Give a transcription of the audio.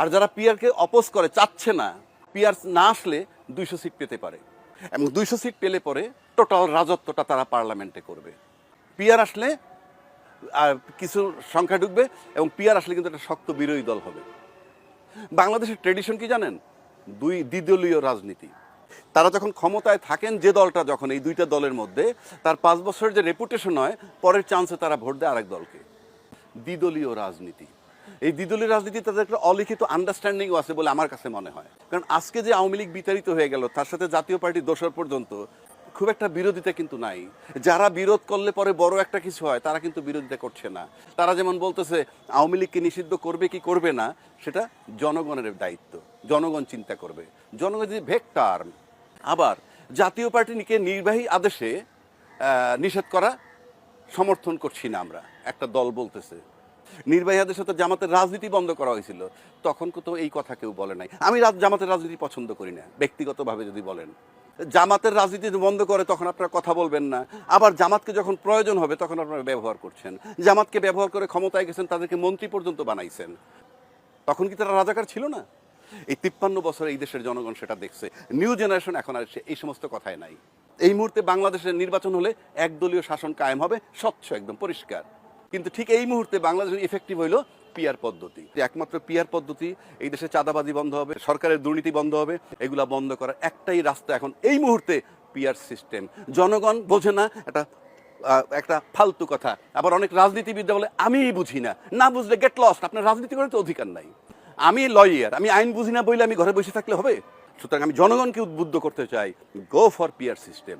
আর যারা পিআরকে অপোজ করে, চাচ্ছে না, পিআর না আসলে 200 সিট পেতে পারে, এবং 200 সিট পেলে পরে টোটাল রাজত্বটা তারা পার্লামেন্টে করবে। পিআর আসলে কিছু সংখ্যা ঢুকবে, এবং পিআর আসলে কিন্তু একটা শক্ত বিরোধী দল হবে। বাংলাদেশের ট্রেডিশন কি জানেন? দ্বিদলীয় রাজনীতি। তারা যখন ক্ষমতায় থাকেন, যে দলটা যখন এই দুইটা দলের মধ্যে, তার 5 বছরের যে রেপুটেশন হয়, পরের চান্সে তারা ভোট দেয় আরেক দলকে। দ্বিদলীয় রাজনীতি। এই দ্বিদলীয় রাজনীতি তাদের একটা অলিখিত আন্ডারস্ট্যান্ডিংও আছে বলে আমার কাছে মনে হয়। কারণ আজকে যে আওয়ামী লীগ বিতাড়িত হয়ে গেল, তার সাথে জাতীয় পার্টি দোসর পর্যন্ত খুব একটা বিরোধিতা কিন্তু নাই। যারা বিরোধ করলে পরে বড় একটা কিছু হয়, তারা কিন্তু বিরোধিতা করছে না। তারা যেমন বলতেছে আওয়ামী লীগকে নিষিদ্ধ করবে কি করবে না, সেটা জনগণের দায়িত্ব, জনগণ চিন্তা করবে। জনগণ যদি ভেক্টর। আবার জাতীয় পার্টিকে নির্বাহী আদেশে নিষেধ করা সমর্থন করছি না আমরা, একটা দল বলতেছে। নির্বাহী আদেশে তো জামাতের রাজনীতি বন্ধ করা হয়েছিল, তখন তো এই কথা কেউ বলে নাই। আমি জামাতের রাজনীতি পছন্দ করি না, ব্যক্তিগতভাবে যদি বলেন। জামাতের রাজনীতি বন্ধ করে তখন আপনারা কথা বলবেন না, আবার জামাতকে যখন প্রয়োজন হবে তখন আপনারা ব্যবহার করছেন। জামাতকে ব্যবহার করে ক্ষমতায় গেছেন, তাদেরকে মন্ত্রী পর্যন্ত বানাইছেন। তখন কি তারা রাজাকার ছিল না? এই 53 বছরে এই দেশের জনগণ সেটা দেখছে। নিউ জেনারেশন এখন আর এই সমস্ত কথাই নাই। এই মুহূর্তে বাংলাদেশের নির্বাচন হলে একদলীয় শাসন কায়েম হবে, স্বচ্ছ, একদম পরিষ্কার। কিন্তু ঠিক এই মুহূর্তে বাংলাদেশের ইফেক্টিভ হইল পিআর পদ্ধতি। একমাত্র পিআর পদ্ধতি, এই দেশে চাঁদাবাজি বন্ধ হবে, সরকারের দুর্নীতি বন্ধ হবে। এগুলা বন্ধ করার একটাই রাস্তা এখন এই মুহূর্তে পিআর সিস্টেম। জনগণ বোঝে না, একটা ফালতু কথা। আবার অনেক রাজনীতিবিদরা বলে আমি বুঝি না, না বুঝলে গেট লস্ট, আপনার রাজনীতি করার তো অধিকার নাই। আমি লয়ার, আমি আইন বুঝি না বলে আমি ঘরে বসে থাকলে হবে? সুতরাং আমি জনগণকে উদ্বুদ্ধ করতে চাই, গো ফর পিআর সিস্টেম।